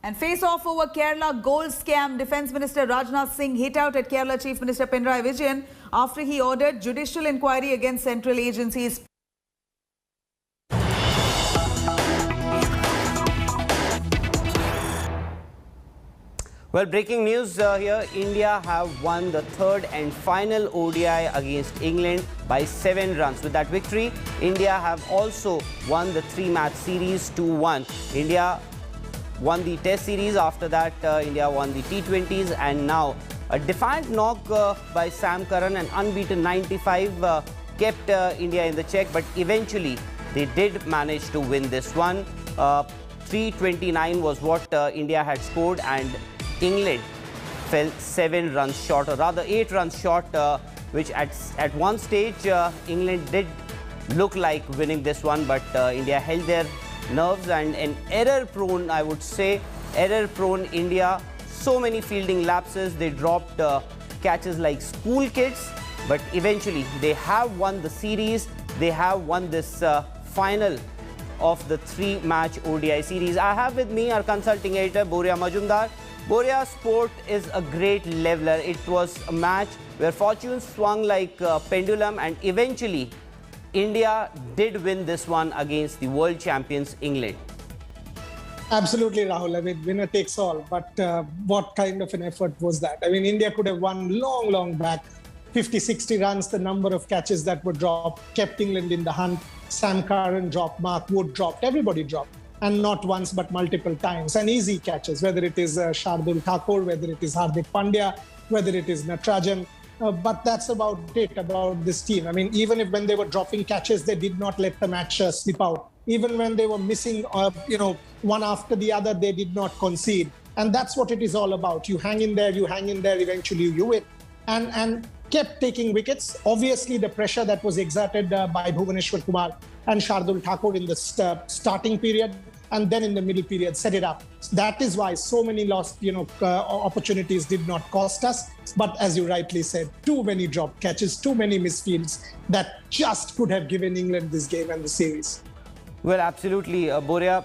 And face off over Kerala gold scam. Defence Minister Rajnath Singh hit out at Kerala Chief Minister Pinarayi Vijayan after he ordered judicial inquiry against central agencies. Well, breaking news here. India have won the third and final ODI against England by 7 runs. With that victory, India have also won the 3-match series 2-1. India won the Test series. After that, India won the T20s, and now a defiant knock by Sam Curran, an unbeaten 95, kept India in the check, but eventually they did manage to win this one. 329 was what India had scored, and England fell 7 runs short, or rather 8 runs short, which at one stage England did look like winning this one, but India held their nerves, and an error-prone, I would say, error-prone India. So many fielding lapses. They dropped catches like school kids, but eventually they have won the series. They have won this final of the 3-match ODI series. I have with me our consulting editor, Boria Majumdar. Boria, sport is a great leveler. It was a match where fortunes swung like a pendulum, and eventually India did win this one against the world champions, England. Absolutely, Rahul. I mean, winner takes all. But what kind of an effort was that? I mean, India could have won long back. 50, 60 runs, the number of catches that were dropped, kept England in the hunt. Sam Curran dropped, Mark Wood dropped, everybody dropped. And not once, but multiple times. And easy catches, whether it is Shardul Thakur, whether it is Hardik Pandya, whether it is Natarajan. But that's about it, about this team. I mean, even if when they were dropping catches, they did not let the match slip out. Even when they were missing, one after the other, they did not concede. And that's what it is all about. You hang in there, eventually you win. And kept taking wickets. Obviously, the pressure that was exerted by Bhuvaneshwar Kumar and Shardul Thakur in the starting period, and then in the middle period, set it up. That is why so many lost, opportunities did not cost us. But as you rightly said, too many drop catches, too many misfields that just could have given England this game and the series. Well, absolutely, Boria.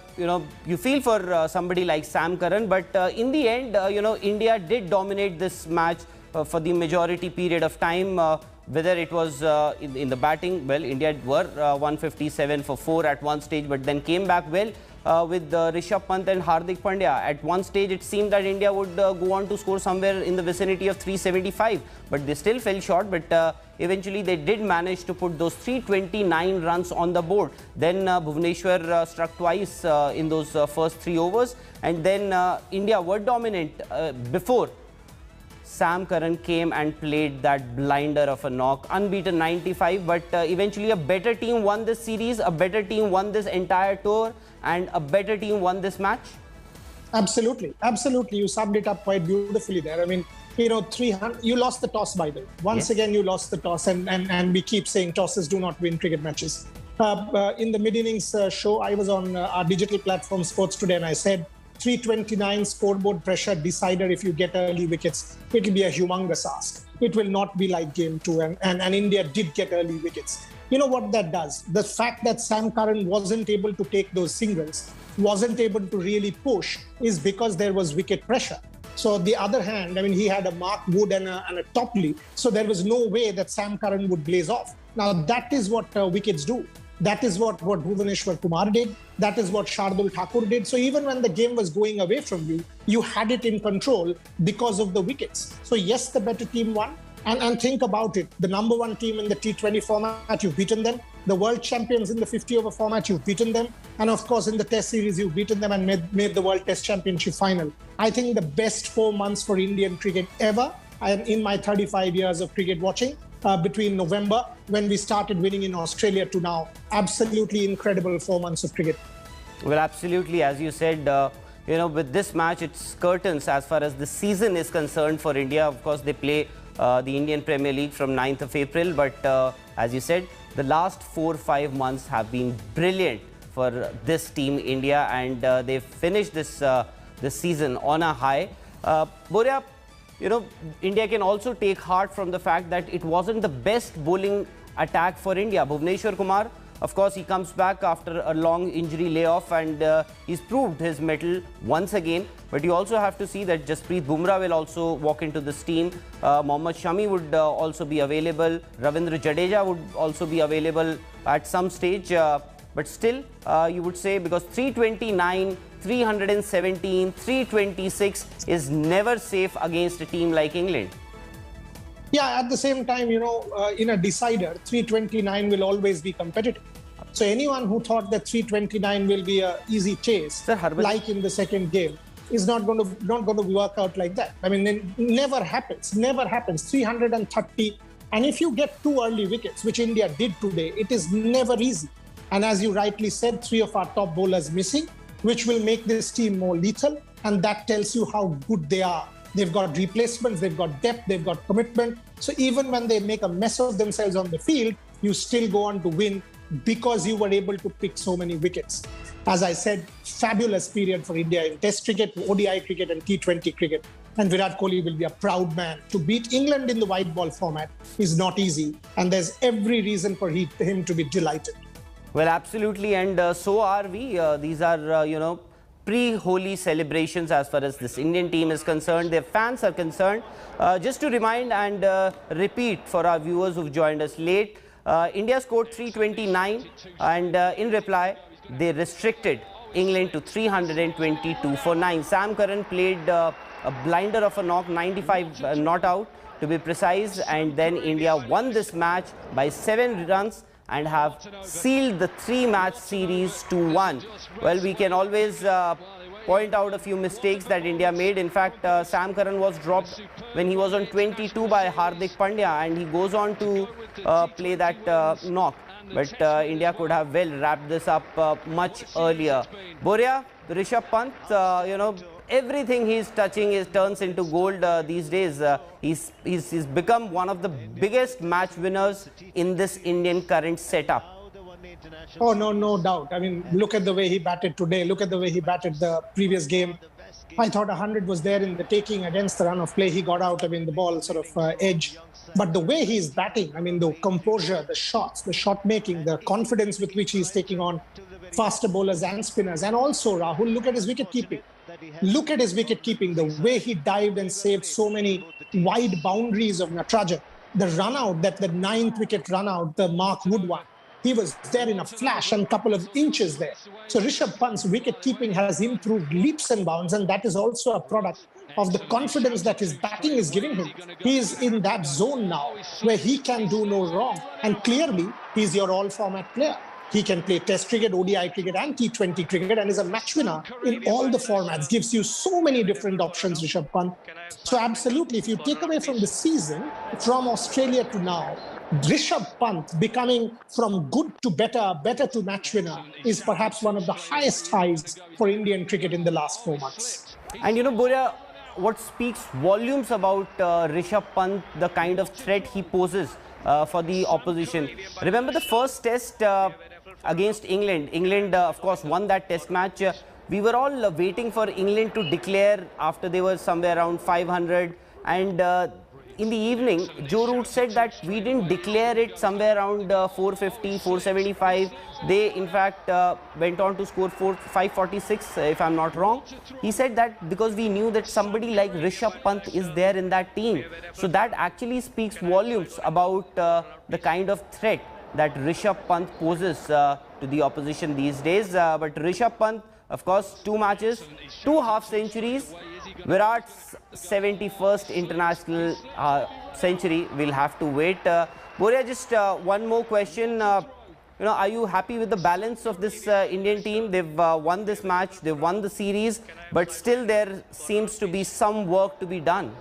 You feel for somebody like Sam Curran, but in the end, India did dominate this match for the majority period of time. Whether it was in the batting, well, India were 157 for 4 at one stage, but then came back well with Rishabh Pant and Hardik Pandya. At one stage, it seemed that India would go on to score somewhere in the vicinity of 375, but they still fell short. But eventually, they did manage to put those 329 runs on the board. Then Bhuvaneshwar struck twice in those first 3 overs, and then India were dominant before Sam Curran came and played that blinder of a knock. Unbeaten 95, but eventually a better team won this series, a better team won this entire tour, and a better team won this match? Absolutely. You summed it up quite beautifully there. I mean, 300, you lost the toss, by the way. Once again, you lost the toss, and we keep saying tosses do not win cricket matches. In the mid-innings show, I was on our digital platform Sports Today, and I said, 329 scoreboard pressure decider. If you get early wickets, it will be a humongous ask. It will not be like game 2, and India did get early wickets. You know what that does? The fact that Sam Curran wasn't able to take those singles, wasn't able to really push, is because there was wicket pressure. So on the other hand, I mean, he had a Mark Wood and a Topley, so there was no way that Sam Curran would blaze off. Now that is what wickets do. That is what Bhuvaneshwar Kumar did. That is what Shardul Thakur did. So even when the game was going away from you, you had it in control because of the wickets. So yes, the better team won. And think about it. The number 1 team in the T20 format, you've beaten them. The world champions in the 50-over format, you've beaten them. And of course, in the Test series, you've beaten them and made the World Test Championship final. I think the best 4 months for Indian cricket ever. I am in my 35 years of cricket watching. Between November, when we started winning in Australia, to now. Absolutely incredible 4 months of cricket. Well, absolutely. As you said, with this match, it's curtains as far as the season is concerned for India. Of course, they play the Indian Premier League from 9th of April. But as you said, the last 4-5 months have been brilliant for this team, India. And they've finished this season on a high. Boria, India can also take heart from the fact that it wasn't the best bowling attack for India. Bhuvaneshwar Kumar Of course, he comes back after a long injury layoff and he's proved his mettle once again. But you also have to see that Jasprit Bumrah will also walk into this team. Mohammad Shami would also be available. Ravindra Jadeja would also be available at some stage. But still, you would say, because 329, 317, 326 is never safe against a team like England. Yeah, at the same time, in a decider, 329 will always be competitive. So anyone who thought that 329 will be an easy chase, Sir, like in the second game, is not going to work out like that. I mean, it never happens. 330. And if you get 2 early wickets, which India did today, it is never easy. And as you rightly said, 3 of our top bowlers missing, which will make this team more lethal. And that tells you how good they are. They've got replacements, they've got depth, they've got commitment. So even when they make a mess of themselves on the field, you still go on to win because you were able to pick so many wickets. As I said, fabulous period for India in Test cricket, ODI cricket and T20 cricket. And Virat Kohli will be a proud man. To beat England in the white ball format is not easy. And there's every reason for him to be delighted. Well, absolutely. And so are we. These are, pre-Holi celebrations as far as this Indian team is concerned. Their fans are concerned. Just to remind and repeat for our viewers who've joined us late, India scored 329 and in reply, they restricted England to 322 for 9. Sam Curran played a blinder of a knock, 95 not out to be precise, and then India won this match by 7 runs and have sealed the 3-match series to 1. Well, we can always point out a few mistakes that India made. In fact, Sam Curran was dropped when he was on 22 by Hardik Pandya, and he goes on to play that knock. But India could have well wrapped this up much earlier. Boria, Rishabh Pant, everything he's touching turns into gold these days. He's become one of the biggest match winners in this Indian current setup. Oh, no doubt. I mean, look at the way he batted today. Look at the way he batted the previous game. I thought 100 was there in the taking against the run of play. He got out, the ball sort of edge. But the way he's batting, the composure, the shots, the shot making, the confidence with which he's taking on faster bowlers and spinners. And also, Rahul, look at his wicket keeping. Look at his wicket keeping, the way he dived and saved so many wide boundaries of Natarajan. The run out, the 9th wicket run out, the Mark Wood one. He was there in a flash and a couple of inches there. So Rishabh Pant's wicket keeping has improved leaps and bounds, and that is also a product of the confidence that his batting is giving him. He is in that zone now where he can do no wrong. And clearly, he's your all-format player. He can play Test cricket, ODI cricket and T20 cricket and is a match winner in all the formats. Gives you so many different options, Rishabh Pant. So absolutely, if you take away from the season, from Australia to now, Rishabh Pant becoming from good to better to match winner is perhaps one of the highest highs for Indian cricket in the last 4 months. And Boria, what speaks volumes about Rishabh Pant, the kind of threat he poses for the opposition. Remember the first test against England. England, of course, won that test match. We were all waiting for England to declare after they were somewhere around 500. And in the evening, Joe Root said that we didn't declare it somewhere around 450, 475. They, in fact, went on to score 546, if I'm not wrong. He said that because we knew that somebody like Rishabh Pant is there in that team. So that actually speaks volumes about the kind of threat that Rishabh Pant poses to the opposition these days. But Rishabh Pant, of course, 2 matches, 2 half-centuries. Virat's 71st international century. We'll have to wait. Boria, just one more question. Are you happy with the balance of this Indian team? They've won this match, they've won the series, but still there seems to be some work to be done.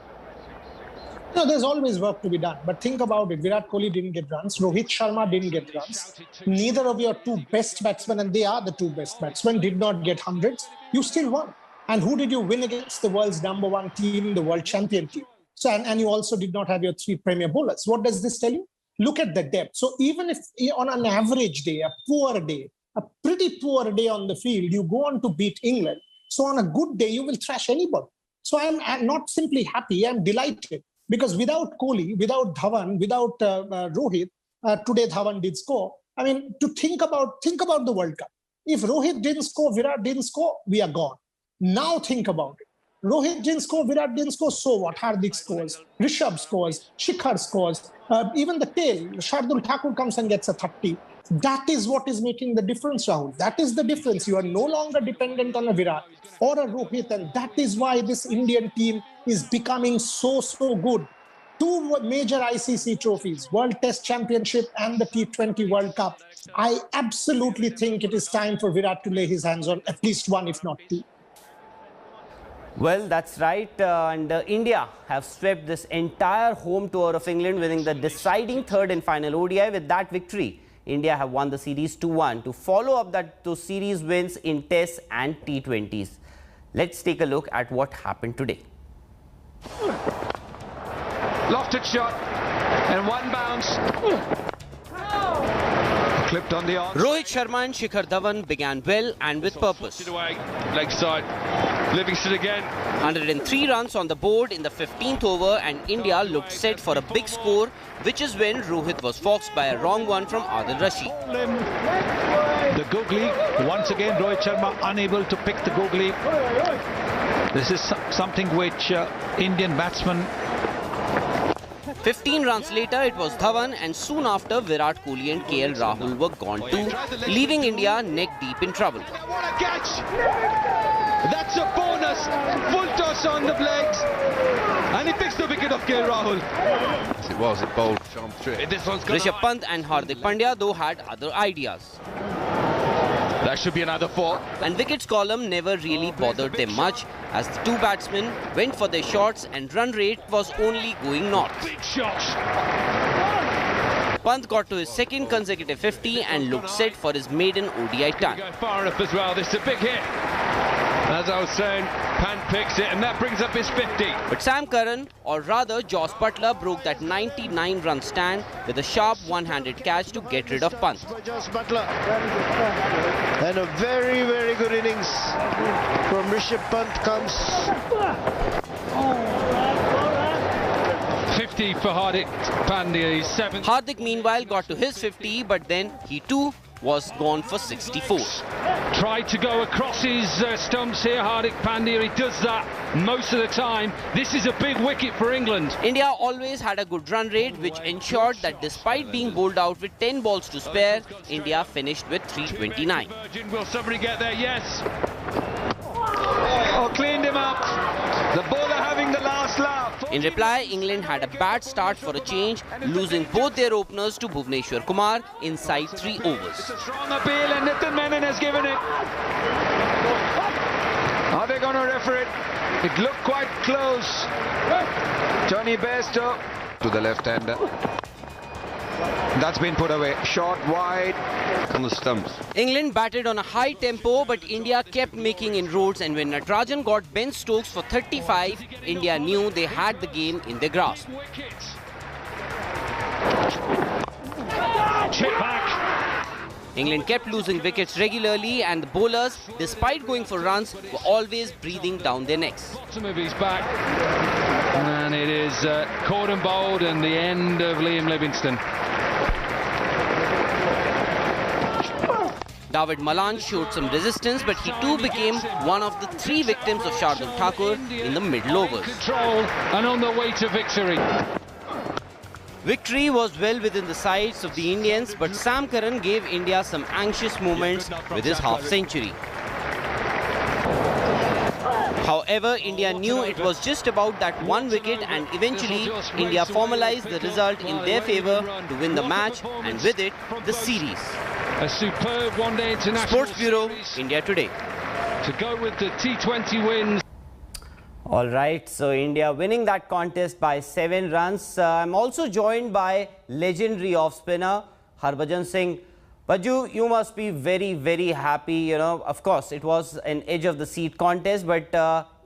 No, there's always work to be done. But think about it. Virat Kohli didn't get runs. Rohit Sharma didn't get runs. Neither of your 2 best batsmen, and they are the 2 best batsmen, did not get hundreds. You still won. And who did you win against? The world's #1 team, the world champion team. So, and you also did not have your 3 premier bowlers. What does this tell you? Look at the depth. So even if on an average day, a pretty poor day on the field, you go on to beat England. So on a good day, you will thrash anybody. So I'm not simply happy, I'm delighted. Because without Kohli, without Dhawan, without Rohit, today Dhawan did score, I mean, to think about the World Cup. If Rohit didn't score, Virat didn't score, we are gone. Now think about it. Rohit didn't score, Virat didn't score, so what? Hardik scores, Rishabh scores, Shikhar scores, even the tail, Shardul Thakur comes and gets a 30. That is what is making the difference, Rahul. That is the difference. You are no longer dependent on a Virat or a Rohit, and that is why this Indian team is becoming so good. Two major ICC trophies, World Test Championship and the T20 World Cup. I absolutely think it is time for Virat to lay his hands on at least one, if not two. Well, that's right. India have swept this entire home tour of England, winning the deciding third and final ODI. With that victory, India have won the series 2-1 to follow up those series wins in Tests and T20s. Let's take a look at what happened today. Lofted shot and one bounce. Clipped on the arm. Rohit Sharma and Shikhar Dhawan began well and with purpose. Away, leg side. Livingston again. 103 runs on the board in the 15th over, and India looked set for a big score, which is when Rohit was foxed by a wrong one from Adil Rashid. The googly, once again Rohit Sharma unable to pick the googly. This is something which Indian batsmen. 15 runs later, it was Dhawan, and soon after Virat Kohli and KL Rahul were gone too, leaving India neck deep in trouble. What a catch! That's a bonus! Full toss on the legs, and he picks the wicket of KL Rahul. It was a bold jump through. This one's Rishabh Pant and Hardik Pandya though had other ideas. That should be another 4. And wickets column never really bothered them much, as the two batsmen went for their shots and run rate was only going north. Big shots. Pant got to his second consecutive 50 and looked set for his maiden ODI ton. Go far enough as well. This is a big hit. As I was saying, Pant picks it, and that brings up his 50. But Sam Curran, or rather Jos Buttler, broke that 99-run stand with a sharp one-handed catch to get rid of Pant. Jos Buttler. And a very good innings from Rishabh Pant comes. 50 for Hardik Pandya, he's 7th. Hardik meanwhile got to his 50, but then he too was gone for 64. Tried to go across his stumps here, Hardik Pandya. He does that most of the time. This is a big wicket for England. India always had a good run rate, which ensured that despite being bowled out with 10 balls to spare, India finished with 329. Will somebody get there? Yes. Oh, cleaned him up. The bowler having the last laugh. In reply, England had a bad start for a change, losing both their openers to Bhuvneshwar Kumar inside 3 overs. It's a strong appeal, and Nitin Menon has given it. Are they going to refer it? It looked quite close. Johnny Bairstow To the left-hander. That's been put away. Short wide. On the stumps. England batted on a high tempo, but India kept making inroads, and when Natarajan got Ben Stokes for 35, India knew they had the game in their grasp. Chip back. England kept losing wickets regularly, and the bowlers, despite going for runs, were always breathing down their necks. Bottom of his back. And it is caught and bowled, and the end of Liam Livingstone. David Malan showed some resistance, but he too became one of the 3 victims of Shardul Thakur in the middle overs. Control and on the way to victory. Victory was well within the sights of the Indians, but Sam Curran gave India some anxious moments with his half-century. However, India knew it was just about that one wicket, and eventually India formalized the result in their favour to win the match, and with it, the series. A superb one-day international Sports Bureau, series India Today. to go with the T20 wins. All right, so India winning that contest by 7 runs. I'm also joined by legendary off-spinner Harbhajan Singh. Baju, you must be very happy. You know, of course, it was an edge-of-the-seat contest, but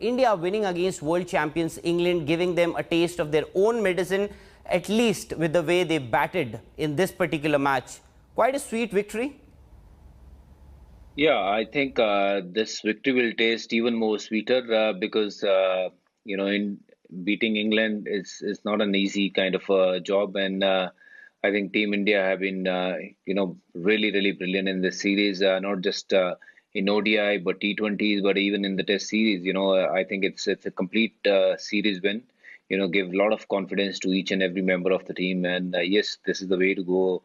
India winning against world champions England, giving them a taste of their own medicine, at least with the way they batted in this particular match. Quite a sweet victory. Yeah, I think this victory will taste even more sweeter because, in beating England is not an easy kind of job. And I think Team India have been, really, really brilliant in this series, not just in ODI, but T20s, but even in the Test series. I think it's a complete series win. Give a lot of confidence to each and every member of the team. And yes, this is the way to go.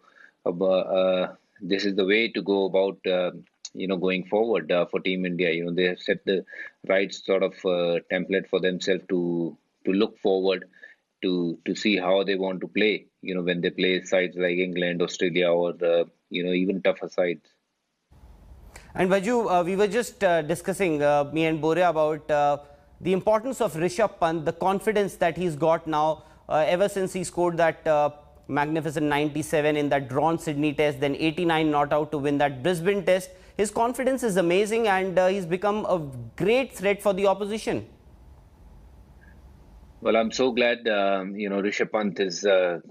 This is the way to go about, going forward for Team India. They have set the right sort of template for themselves to look forward to see how they want to play. When they play sides like England, Australia, or even tougher sides. And Vaju, we were just discussing, me and Boria, about the importance of Rishabh Pant, the confidence that he's got now ever since he scored that magnificent 97 in that drawn Sydney Test, then 89 not out to win that Brisbane Test. His confidence is amazing, and he's become a great threat for the opposition. Well, I'm so glad, Rishabh Pant is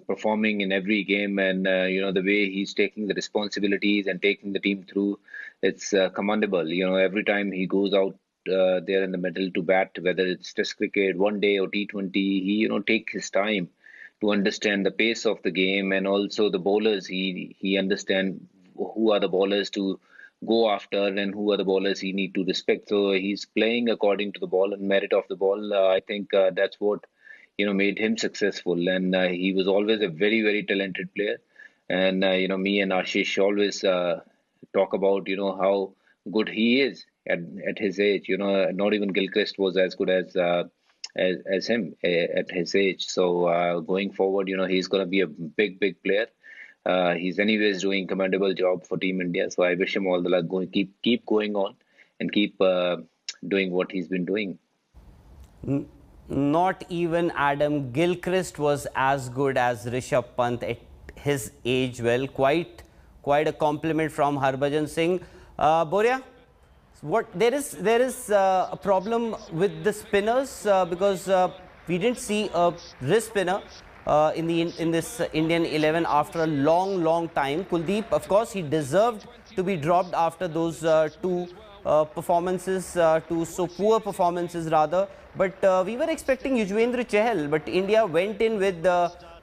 performing in every game, and, the way he's taking the responsibilities and taking the team through, it's commendable. Every time he goes out there in the middle to bat, whether it's Test cricket, one day or T20, he, takes his time to understand the pace of the game, and also the bowlers. He understands who are the bowlers to go after and who are the bowlers he need to respect. So he's playing according to the ball and merit of the ball. I think that's what made him successful, and he was always a very, very talented player. And me and Ashish always talk about how good he is at his age. Not even Gilchrist was as good as him at his age. So going forward, he's going to be a big player. He's anyways doing commendable job for Team India. So I wish him all the luck. Keep going on and keep doing what he's been doing. Not even Adam Gilchrist was as good as Rishabh Pant at his age. Well, quite a compliment from Harbhajan Singh. Boria, there is a problem with the spinners because we didn't see a wrist spinner in this Indian 11 after a long time. Kuldeep, of course, he deserved to be dropped after those two poor performances rather. But we were expecting Yuzvendra Chahal, but India went in with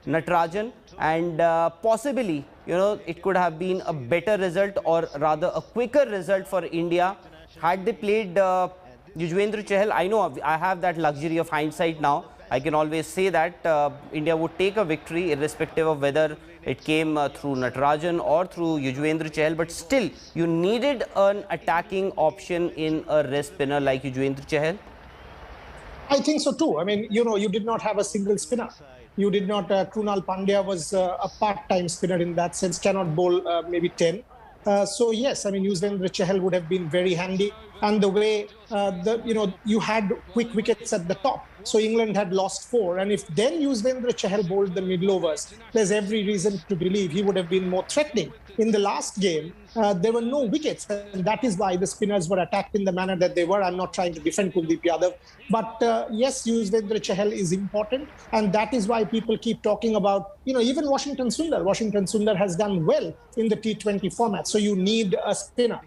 Natarajan, and possibly, it could have been a better result, or rather a quicker result for India had they played Yuzvendra Chahal. I know I have that luxury of hindsight now. I can always say that India would take a victory irrespective of whether it came through Natarajan or through Yuzvendra Chahal. But still, you needed an attacking option in a wrist spinner like Yuzvendra Chahal. I think so too. I mean, you did not have a single spinner. You did not. Krunal Pandya was a part-time spinner in that sense, cannot bowl maybe 10. So yes, I mean, Yuzvendra Chahal would have been very handy. And the way you had quick wickets at the top. So England had lost 4. And if then Yuzvendra Chahal bowled the middle overs, there's every reason to believe he would have been more threatening. In the last game, there were no wickets. And that is why the spinners were attacked in the manner that they were. I'm not trying to defend Kuldeep Yadav. But yes, Yuzvendra Chahal is important. And that is why people keep talking about, even Washington Sundar. Washington Sundar has done well in the T20 format. So you need a spinner.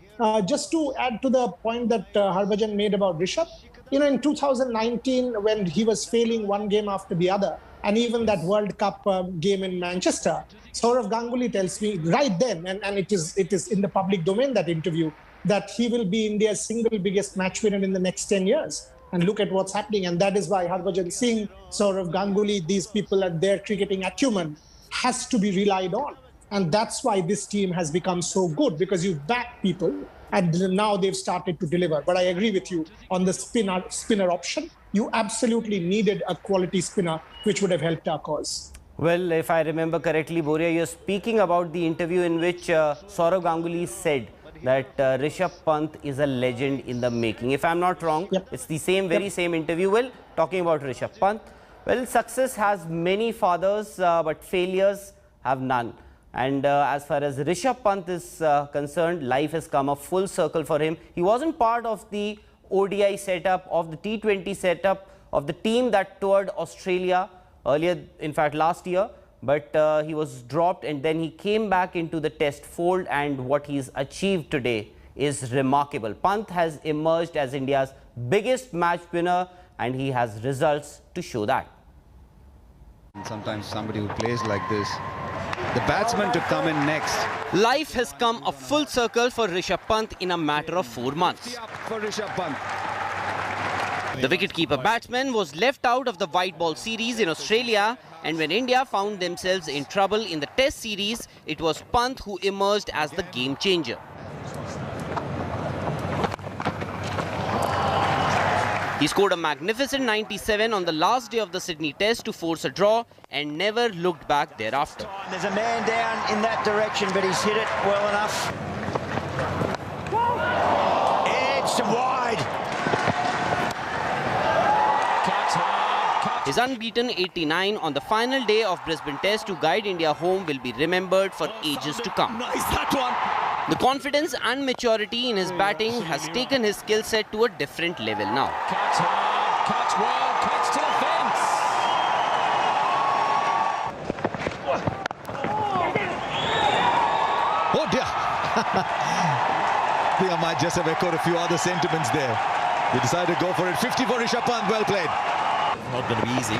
Just to add to the point that Harbhajan made about Rishabh, in 2019, when he was failing one game after the other, and even that World Cup game in Manchester, Sourav Ganguly tells me right then, and it is in the public domain, that interview, that he will be India's single biggest match winner in the next 10 years. And look at what's happening. And that is why Harbhajan Singh, Sourav Ganguly, these people at their cricketing acumen has to be relied on. And that's why this team has become so good, because you back people and now they've started to deliver. But I agree with you on the spinner option. You absolutely needed a quality spinner, which would have helped our cause. Well, if I remember correctly, Boria, you're speaking about the interview in which Sourav Ganguly said that Rishabh Pant is a legend in the making. If I'm not wrong, it's the very same interview. Well, talking about Rishabh Pant. Well, success has many fathers, but failures have none. And as far as Rishabh Pant is concerned, life has come a full circle for him. He wasn't part of the ODI setup, of the T20 setup, of the team that toured Australia earlier, in fact last year, but he was dropped and then he came back into the Test fold, and what he's achieved today is remarkable. Pant has emerged as India's biggest match winner, and he has results to show that. Sometimes somebody who plays like this the batsman to come in next. Life has come a full circle for Rishabh Pant in a matter of 4 months. For Rishabh Pant. The wicketkeeper batsman was left out of the white ball series in Australia, and when India found themselves in trouble in the Test series, it was Pant who emerged as the game changer. He scored a magnificent 97 on the last day of the Sydney Test to force a draw and never looked back thereafter. There's a man down in that direction, but he's hit it well enough. Edge to wide. His unbeaten 89 on the final day of Brisbane Test to guide India home will be remembered for ages to come. Nice that one. The confidence and maturity in his batting has taken his skill set to a different level now. Cuts hard, cuts well, cuts to the fence. Oh dear. I think I might just have echoed a few other sentiments there. He decided to go for it. 50 for Rishabh Pant. Well played. Not going to be easy.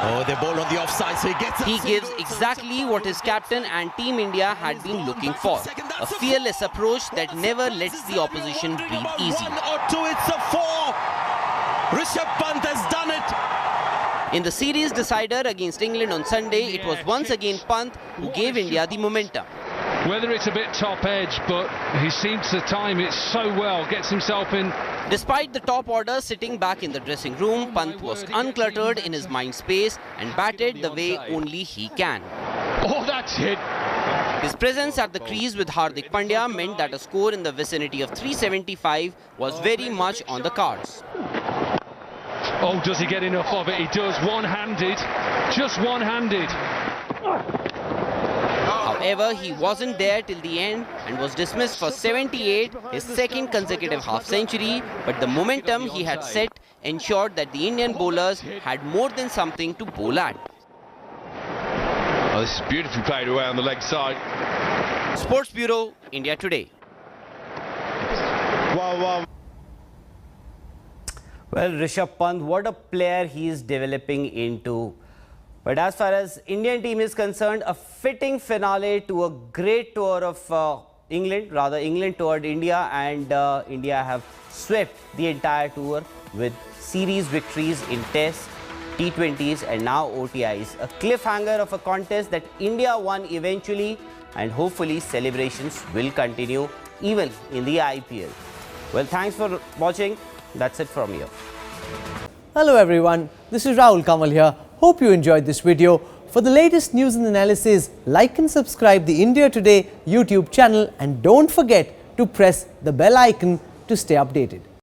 Oh, the ball on the offside, so he gets He gives exactly what his captain and Team India had been looking for. A fearless approach that never lets the opposition breathe easy. 1 or 2, it's a 4. Rishabh Pant has done it. In the series decider against England on Sunday, it was once again Pant who gave India the momentum. Whether it's a bit top edge, but he seems to time it so well, gets himself in. Despite the top order sitting back in the dressing room, Pant was uncluttered in his mind space and batted the way only he can. Oh, that's it. His presence at the crease with Hardik Pandya meant that a score in the vicinity of 375 was very much on the cards. Oh, does he get enough of it? He does, one-handed, just one-handed. However, he wasn't there till the end and was dismissed for 78, his second consecutive half-century, but the momentum he had set ensured that the Indian bowlers had more than something to bowl at. Oh, this is beautifully played away on the leg side. Sports Bureau, India Today. Wow. Well, Rishabh Pant, what a player he is developing into. But as far as Indian team is concerned, a fitting finale to a great tour of England. Rather, England toured India, and India have swept the entire tour with series victories in Tests, T20s and now ODIs. A cliffhanger of a contest that India won eventually, and hopefully celebrations will continue even in the IPL. Well, thanks for watching. That's it from here. Hello everyone, this is Rahul Kamal here. Hope you enjoyed this video. For the latest news and analysis, like and subscribe the India Today YouTube channel, and don't forget to press the bell icon to stay updated.